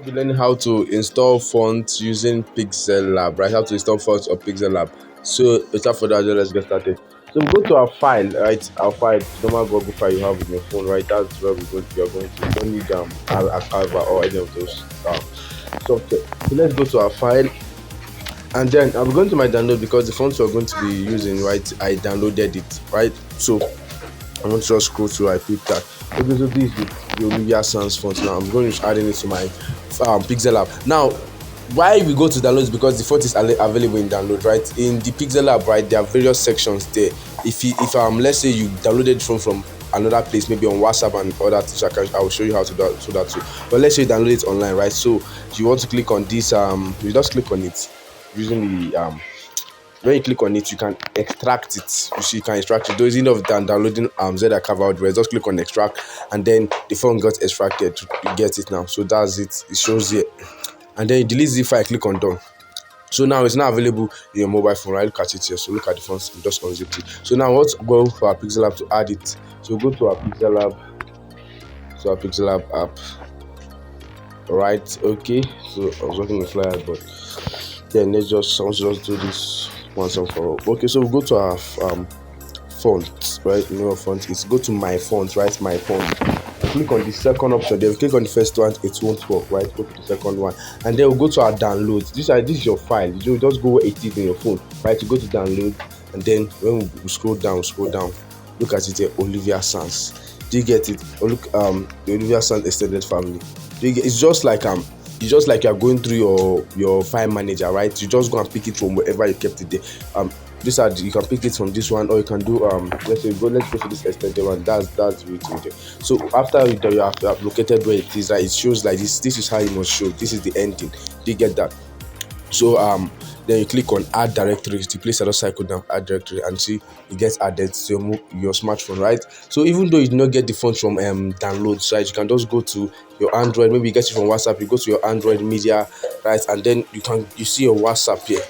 Be learning how to install fonts using Pixellab, right? How to install fonts on Pixellab. So without further ado, let's get started. So we go to our file, right? Our file, the normal Google file you have in your phone, right? That's where we are going to. You don't need a Canva or any of those software. So let's go to our file, and then I'm going to my download because the fonts we're going to be using, right? I downloaded it, right? So I want to just scroll through. I pick that. Okay, so this is the Olivia Sans font. Now I'm going to adding it to my Pixel app. Now, why we go to download is because the font is available in download, right? In the Pixel app, right, there are various sections there. If let's say you downloaded it from another place, maybe on WhatsApp and other things, I will show you how to do that too. But let's say you download it online, right? So you want to click on this, you just click on it using the when you click on it, you can extract it. You see, you can extract it. Though it's enough than downloading Zeta cover out, just click on extract, and then the phone got extracted. You get it now. So that's it. It shows it, and then you delete the file. Click on done. So now it's not available in your mobile phone, right? Look at it here. So look at the fonts. Just unzip it. So now let's go for our Pixellab to add it. So go to our Pixellab. So our Pixellab app. Right. Okay. So I was working the flyer, but then let's just do this once and for all. Okay, so we go to our font, right? Font is go to my font, right? My font. Click on the second option. Then click on the first one, it won't work, right? Go to the second one, and then we'll go to our downloads. This is your file. You just go where it is in your phone, right? You go to download, and then when we scroll down, look at it here, Olivia Sans. Do you get it? Or look, the Olivia Sans extended family. It's just like you're going through your file manager, right? You just go and pick it from wherever you kept it there. You can pick it from this one, or you can do let's go to this extended one. That's written there. So after you have located where it is, right, it shows like this. This is how it must show. This is the ending. Do you get that? So then you click on add directories. The place I just cycle down add directory, and see it gets added to your smartphone, right? So even though you do not get the font from downloads, right, you can just go to your Android. Maybe you get it from WhatsApp. You go to your Android media, right, and then you see your WhatsApp here.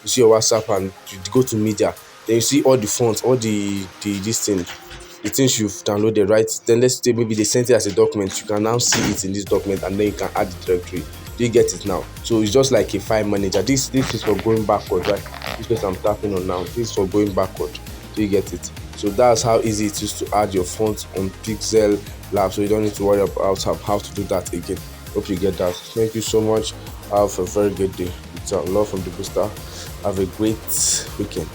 You see your WhatsApp, and you go to media. Then you see all the fonts, all the this thing, the things you've downloaded, right? Then let's say maybe they sent it as a document. You can now see it in this document, and then you can add the directory. Do you get it now? So it's just like a file manager. This is for going backward, right? This place I'm tapping on now. This is for going backward. Do you get it? So that's how easy it is to add your fonts on Pixellab. So you don't need to worry about how to do that again. Hope you get that. Thank you so much. Have a very good day. It's a love from the booster. Have a great weekend.